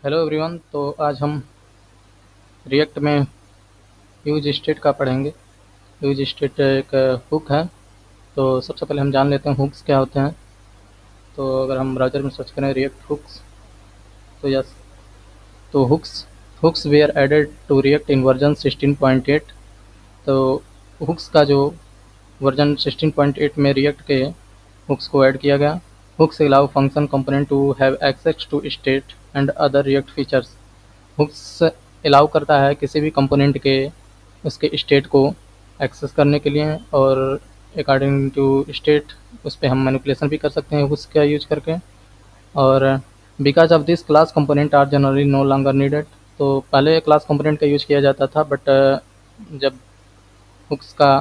Hello everyone. तो आज हम रिएक्ट में यूज स्टेट का पढ़ेंगे। यूज स्टेट एक हुक है। तो सबसे पहले हम जान लेते हैं हुक्स क्या होते हैं। तो अगर हम ब्राउज़र में सर्च करें रिएक्ट हुक्स, तो यस, तो hooks were added to React in version 16.8। तो हुक्स का जो वर्जन 16.8 में रिएक्ट के हुक्स को ऐड किया गया। Hooks allow function component to have access to state and other React features. Hooks allow करता है किसी भी कंपोनेंट के उसके स्टेट को एक्सेस करने के लिए, और अकॉर्डिंग टू स्टेट उस पर हम मैनिपुलेशन भी कर सकते हैं हुक्स का यूज करके। और because of this class component are generally no longer needed. तो पहले क्लास कंपोनेंट का यूज किया जाता था, बट जब हुक्स का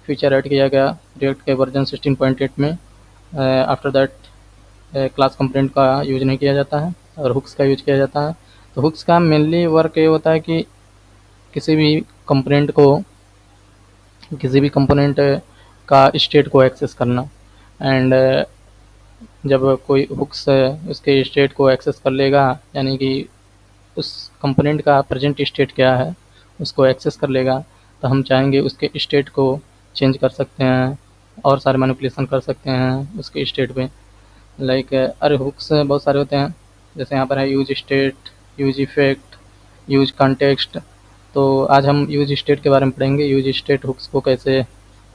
फीचर ऐड किया गया रिएक्ट के वर्जन 16.8 में, आफ्टर दैट क्लास कंपोनेंट का यूज नहीं किया जाता है और हुक्स का यूज किया जाता है। तो हुक्स का मेनली वर्क ये होता है कि किसी भी कंपोनेंट को किसी भी कंपोनेंट का स्टेट को एक्सेस करना। एंड जब कोई हुक्स उसके स्टेट को एक्सेस कर लेगा, यानी कि उस कंपोनेंट का प्रेजेंट स्टेट क्या है उसको एक्सेस कर लेगा, तो हम चाहेंगे उसके स्टेट को चेंज कर सकते हैं और सारे मैनिपुलेशन कर सकते हैं उसके स्टेट पे। लाइक अरे हुक्स बहुत सारे होते हैं, जैसे यहाँ पर है use state, use effect, use context. तो आज हम यूज स्टेट के बारे में पढ़ेंगे, यूज स्टेट हुक्स को कैसे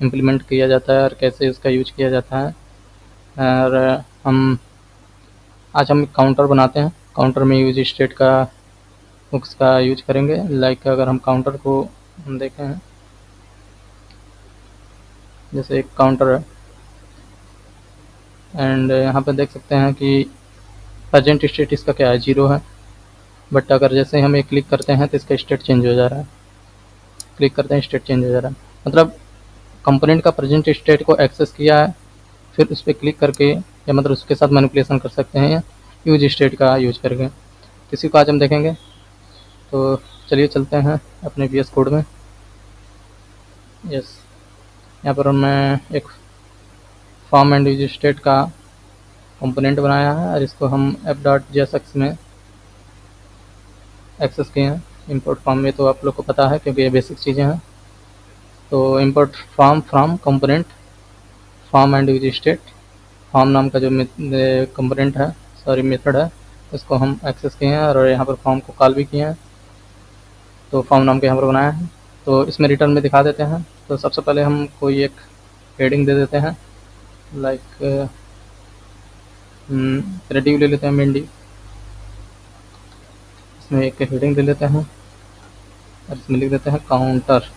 इम्प्लीमेंट किया जाता है और कैसे उसका यूज किया जाता है। और हम आज हम काउंटर बनाते हैं, काउंटर में यूज स्टेट का हुक्स का यूज करेंगे। लाइक अगर हम काउंटर को हम देखें हैं, जैसे एक काउंटर है एंड यहाँ पर देख सकते हैं कि प्रेजेंट स्टेट इसका क्या है, 0 है। बट अगर जैसे हम एक क्लिक करते हैं तो इसका स्टेट चेंज हो जा रहा है, क्लिक करते हैं स्टेट चेंज हो जा रहा है। मतलब कंपोनेंट का प्रेजेंट स्टेट को एक्सेस किया है, फिर उस पर क्लिक करके या मतलब उसके साथ मैनिपुलेशन कर सकते हैं यूज स्टेट का यूज करके। किसी को आज हम देखेंगे। तो चलिए चलते हैं अपने VS कोड में। यस, यहाँ पर मैं एक फॉर्म एंड यूज स्टेट का कंपोनेंट बनाया है और इसको हम f.jsx में एक्सेस किए हैं। इंपोर्ट फॉर्म में तो आप लोग को पता है क्योंकि ये बेसिक चीज़ें हैं। तो import form from component form and use state. Form नाम का जो कंपोनेंट है, सॉरी मेथड है, उसको हम एक्सेस किए हैं और यहाँ पर फॉर्म को कॉल भी किए हैं। तो फॉर्म नाम के यहाँ पर बनाया है। तो इसमें रिटर्न में दिखा देते हैं। तो सबसे पहले हम कोई एक हेडिंग दे देते हैं, लाइक क्रेडिट ले लेते हैं मेंडी। इसमें एक हेडिंग दे लेते हैं और इसमें लिख देते हैं काउंटर।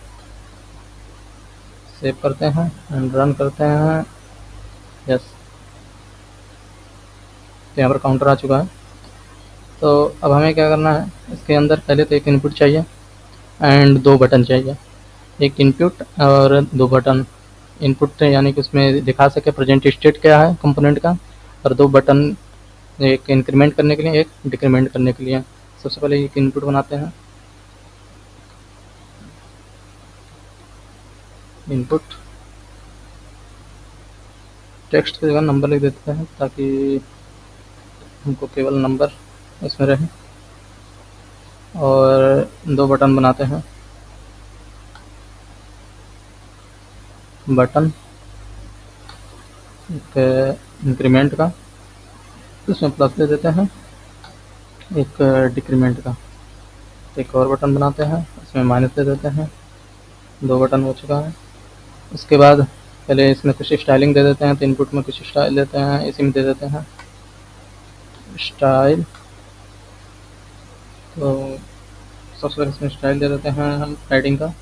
सेव करते हैं एंड रन करते हैं। यस, तो यहाँ पर काउंटर आ चुका है। तो अब हमें क्या करना है, इसके अंदर पहले तो एक इनपुट चाहिए एंड 2 बटन चाहिए। एक इनपुट और 2 बटन। इनपुट यानी कि उसमें दिखा सके प्रेजेंट स्टेट क्या है कंपोनेंट का, और 2 बटन, एक इंक्रीमेंट करने के लिए, एक डिक्रीमेंट करने के लिए। सबसे पहले एक इनपुट बनाते हैं, इनपुट टेक्स्ट की जगह नंबर लिख देते हैं ताकि हमको केवल नंबर उसमें रहे। और 2 बटन बनाते हैं, बटन एक इंक्रीमेंट का, उसमें प्लस दे देते हैं, एक डिक्रीमेंट का। एक और बटन बनाते हैं, इसमें माइनस दे देते हैं। 2 बटन हो चुका है। उसके बाद पहले इसमें कुछ स्टाइलिंग दे देते हैं, तो इनपुट में कुछ स्टाइल देते हैं, इसी में दे देते हैं स्टाइल। तो सबसे पहले इसमें स्टाइल दे देते हैं हम पैडिंग का,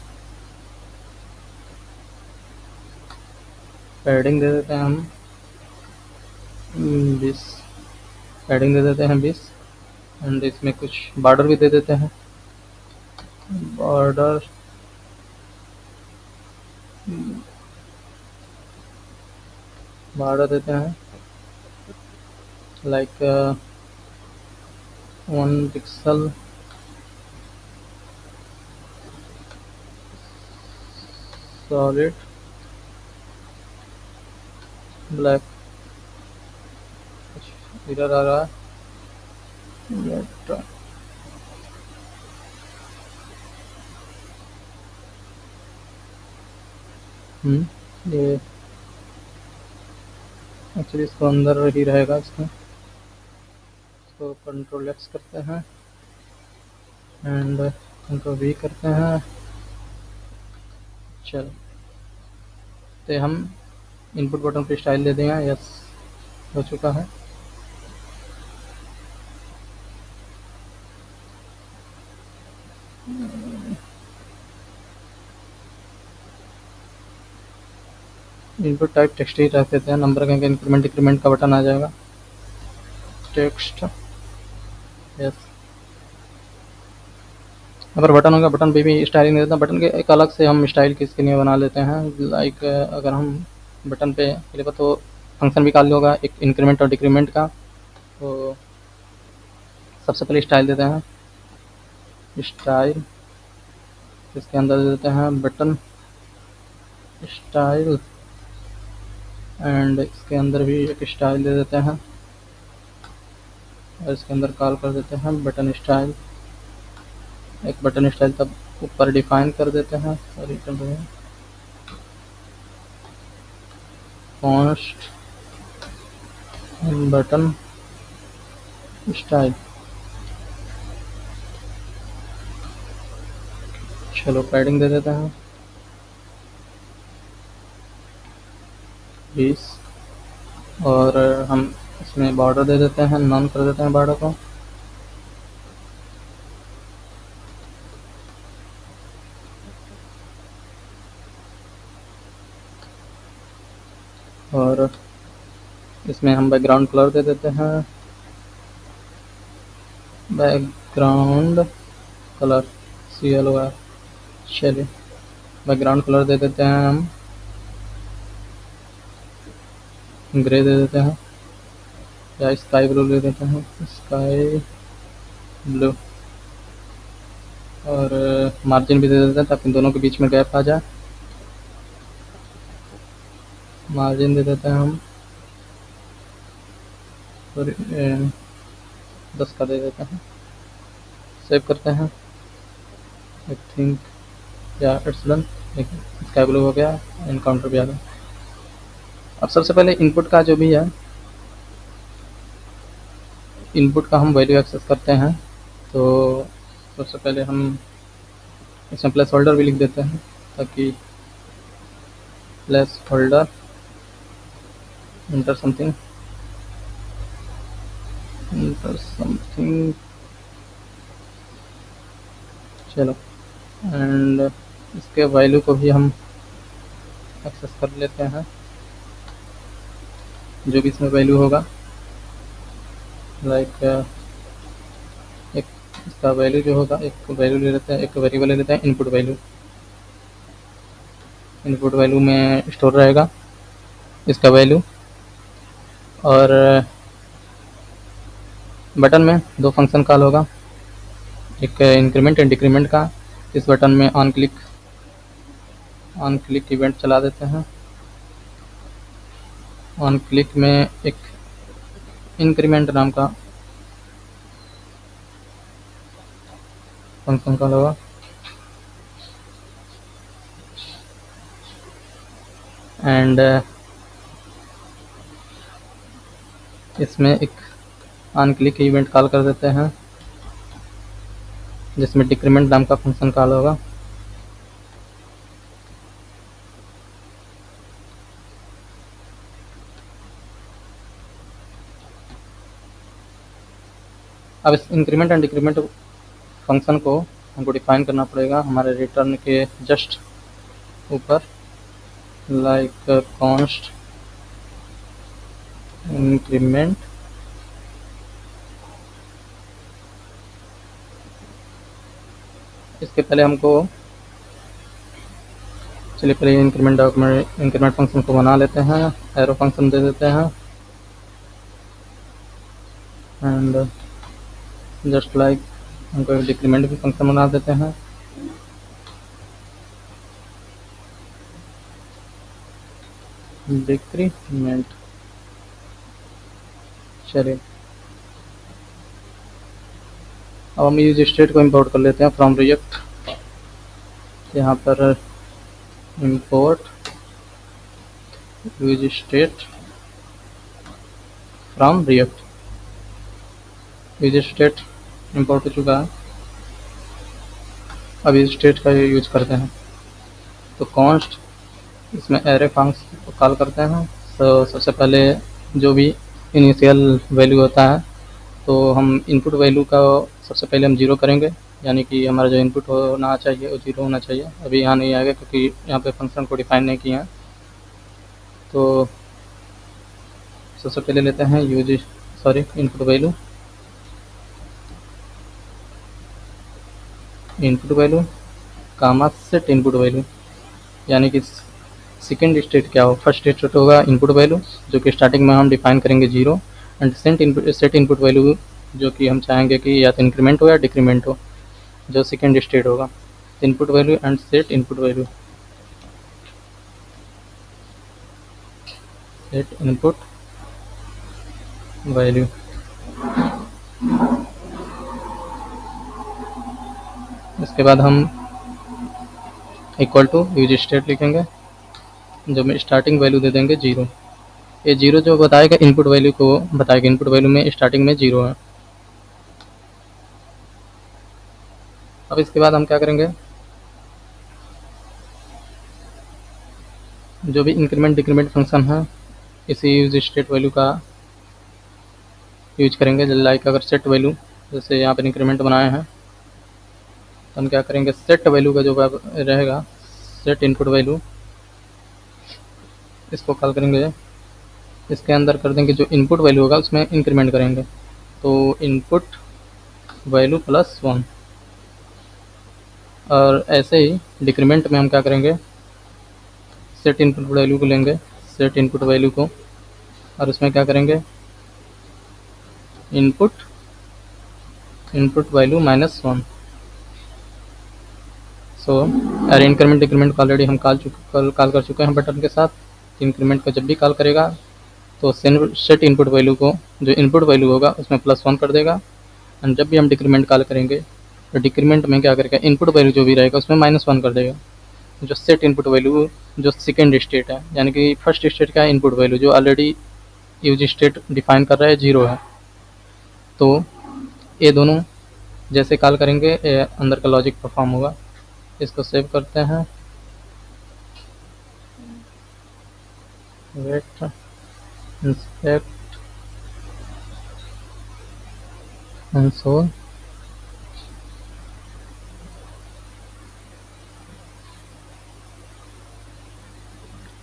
पैडिंग दे देते हैं हम 20, पैडिंग दे देते हैं 20। एंड इसमें कुछ बॉर्डर भी दे देते हैं, बॉर्डर बॉर्डर देते हैं लाइक 1 पिक्सल, सॉलिड ब्लैक। कुछ इधर आ रहा है, ये एक्चुअली इसको अंदर ही रहेगा इसमें। इसको कंट्रोल एक्स करते हैं एंड कंट्रोल वी करते हैं। चलो, तो हम इनपुट बटन पर स्टाइल दे देंगे। यस, हो चुका है। इनपुट टाइप टेक्स्ट ही रख देते हैं, नंबर का इंक्रीमेंट डिक्रीमेंट का बटन आ जाएगा। Text, yes. अगर बटन होगा, बटन पे भी स्टाइलिंग दे देते हैं। बटन के एक अलग से हम स्टाइल किसके लिए बना लेते हैं। लाइक अगर हम बटन पे क्लिक तो फंक्शन भी निकाल होगा एक इंक्रीमेंट और डिक्रीमेंट का। तो सबसे पहले स्टाइल देते हैं, स्टाइल। इसके अंदर दे देते हैं बटन स्टाइल एंड इसके अंदर भी एक स्टाइल दे देते हैं और इसके अंदर कॉल कर देते हैं बटन स्टाइल। एक बटन स्टाइल तब ऊपर डिफाइन कर देते हैं और कॉन्स्ट बटन स्टाइल। चलो पैडिंग दे देते हैं 20 और हम इसमें बॉर्डर दे देते हैं, नॉन कर देते हैं बॉर्डर को। और इसमें हम बैकग्राउंड कलर दे देते हैं, बैकग्राउंड कलर CLOR। चलिए, बैकग्राउंड कलर दे देते हैं हम ग्रे दे देते हैं या स्काई ब्लू दे देते हैं, स्काई ब्लू। और मार्जिन भी दे देते हैं ताकि दोनों के बीच में गैप आ जाए। मार्जिन दे देते हैं हम और 10 का दे देते हैं। सेव करते हैं। आई थिंक या इट्स डन। स्काई ब्लू हो गया, एनकाउंटर भी आ गया। अब सबसे पहले इनपुट का जो भी है, इनपुट का हम वैल्यू एक्सेस करते हैं। तो सबसे पहले हम इसमें प्लेस होल्डर भी लिख देते हैं ताकि प्लेस होल्डर इंटर समथिंग चलो, एंड इसके वैल्यू को भी हम एक्सेस कर लेते हैं, जो भी इसमें वैल्यू होगा। लाइक एक इसका वैल्यू जो होगा, एक वैल्यू ले लेते हैं, एक वेरिएबल ले लेते हैं इनपुट वैल्यू। इनपुट वैल्यू में स्टोर रहेगा इसका वैल्यू। और बटन में दो फंक्शन कॉल होगा, एक इंक्रीमेंट एंड डिक्रीमेंट का। इस बटन में ऑन क्लिक इवेंट चला देते हैं। ऑन क्लिक में एक इंक्रीमेंट नाम का फंक्शन कॉल होगा एंड इसमें एक ऑन क्लिक इवेंट कॉल कर देते हैं जिसमें डिक्रीमेंट नाम का फंक्शन कॉल होगा। अब इस इंक्रीमेंट एंड डिक्रीमेंट फंक्शन को हमको डिफाइन करना पड़ेगा हमारे रिटर्न के जस्ट ऊपर। लाइक कॉन्स्ट इंक्रीमेंट इसके पहले हमको, चलिए पहले इंक्रीमेंट फंक्शन को बना लेते हैं। एरो फंक्शन दे देते हैं एंड जस्ट लाइक हमको एक डिक्रीमेंट भी फंक्शन बना देते हैं। डिक्रीमेंट, चलिए अब हम यूज स्टेट को इंपोर्ट कर लेते हैं फ्रॉम रिएक्ट। यहाँ पर import use state from react. Use state import हो चुका है, अब यूज स्टेट का यूज करते हैं। तो कॉन्स्ट इसमें एरे फंक्शन को कॉल करते हैं। तो सबसे पहले जो भी इनिशियल वैल्यू होता है तो हम इनपुट वैल्यू का सबसे पहले हम ज़ीरो करेंगे, यानी कि हमारा जो इनपुट होना चाहिए वो ज़ीरो होना चाहिए। अभी यहाँ नहीं आएगा क्योंकि यहाँ पे फंक्शन को डिफाइन नहीं किया है। तो सबसे पहले लेते हैं इनपुट वैल्यू, कामा सेट इनपुट वैल्यू, यानी कि सेकेंड स्टेट क्या हो, फर्स्ट स्टेट होगा इनपुट वैल्यू जो कि स्टार्टिंग में हम डिफाइन करेंगे zero, and set input value जो कि हम चाहेंगे कि या तो इंक्रीमेंट हो या डिक्रीमेंट हो, जो सेकेंड स्टेट होगा। Input value and set input value, set input value. इसके बाद हम इक्वल टू यूज स्टेट लिखेंगे, जो में स्टार्टिंग वैल्यू दे देंगे ज़ीरो। ये ज़ीरो जो बताएगा इनपुट वैल्यू को बताएगा, इनपुट वैल्यू में स्टार्टिंग में ज़ीरो है। अब इसके बाद हम क्या करेंगे, जो भी इंक्रीमेंट डिक्रीमेंट फंक्शन है इसी यूज स्टेट वैल्यू का यूज करेंगे। लाइक अगर सेट वैल्यू जैसे यहाँ पर इंक्रीमेंट बनाए हैं तो हम क्या करेंगे, सेट वैल्यू का जो रहेगा सेट इनपुट वैल्यू, इसको कॉल करेंगे, इसके अंदर कर देंगे जो इनपुट वैल्यू होगा उसमें इंक्रीमेंट करेंगे। तो इनपुट वैल्यू प्लस 1, और ऐसे ही डिक्रीमेंट में हम क्या करेंगे, सेट इनपुट वैल्यू को लेंगे, सेट इनपुट वैल्यू को, और उसमें क्या करेंगे इनपुट वैल्यू -1। सो अरे इंक्रीमेंट डिक्रीमेंट को ऑलरेडी हम कॉल कर चुके हैं बटन के साथ। इंक्रीमेंट को जब भी कॉल करेगा तो सेट इनपुट वैल्यू को जो इनपुट वैल्यू होगा उसमें +1 कर देगा, एंड जब भी हम डिक्रीमेंट कॉल करेंगे तो डिक्रीमेंट में क्या करेगा, इनपुट वैल्यू जो भी रहेगा उसमें -1 कर देगा। जो सेट इनपुट वैल्यू जो सेकेंड स्टेट है, यानी कि फर्स्ट स्टेट का इनपुट वैल्यू जो ऑलरेडी यूज स्टेट डिफाइन कर रहा है ज़ीरो है। तो ये दोनों जैसे कॉल करेंगे अंदर का लॉजिक परफॉर्म होगा। इसको सेव करते हैं, wait inspect console.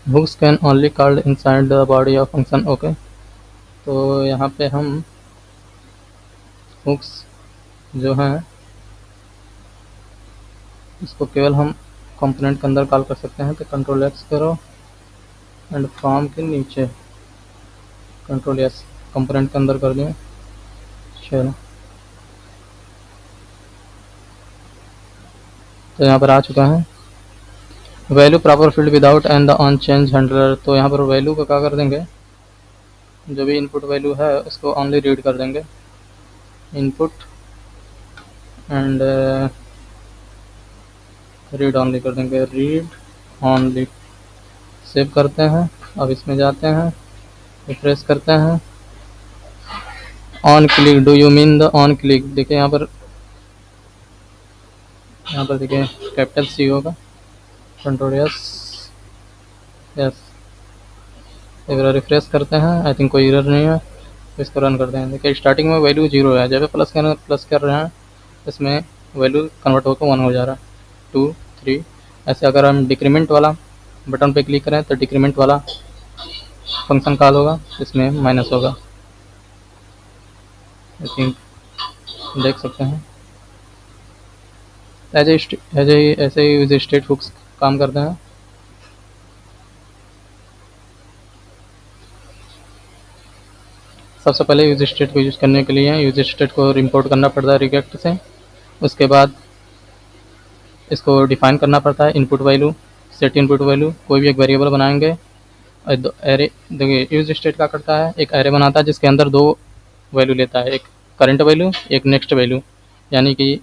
hooks can only called inside the body of function। Okay, तो यहाँ पे हम hooks जो हैं इसको केवल हम कंपोनेंट के अंदर कॉल कर सकते हैं। तो Ctrl+X करो एंड फॉर्म के नीचे Ctrl+S कंपोनेंट के अंदर कर दें। चलो, तो यहाँ पर आ चुका है value proper field without and the on change handler. तो यहाँ पर वैल्यू का क्या कर देंगे, जो भी इनपुट वैल्यू है उसको ओनली रीड कर देंगे, इनपुट एंड रीड ऑनली कर देंगे, रीड ऑनली। सेव करते हैं, अब इसमें जाते हैं, रिफ्रेश करते हैं, on click, do you mean the on click. देखिए यहाँ पर देखिए कैपिटल C होगा, Ctrl+S, यस। एक बार रिफ्रेश करते हैं, आई थिंक कोई एरर नहीं है, तो इसको रन करते हैं। देखिए स्टार्टिंग में वैल्यू ज़ीरो है, जब प्लस कर रहे हैं इसमें वैल्यू कन्वर्ट होकर 1 हो जा रहा है, 2 3। ऐसे अगर हम डिक्रीमेंट वाला बटन पे क्लिक करें तो डिक्रीमेंट वाला फंक्शन कॉल होगा, इसमें माइनस होगा। आई थिंक देख सकते हैं ऐसे ही यूज स्टेट हुक्स काम करते हैं। सबसे पहले यूज स्टेट को यूज़ करने के लिए यूज स्टेट को इम्पोर्ट करना पड़ता है रिएक्ट से। उसके बाद इसको डिफाइन करना पड़ता है input value, set input value. कोई भी एक वेरिएबल बनाएंगे, एरे देखिए यूज स्टेट क्या करता है, एक एरे बनाता है जिसके अंदर 2 वैल्यू लेता है, एक करंट वैल्यू एक नेक्स्ट वैल्यू, यानी कि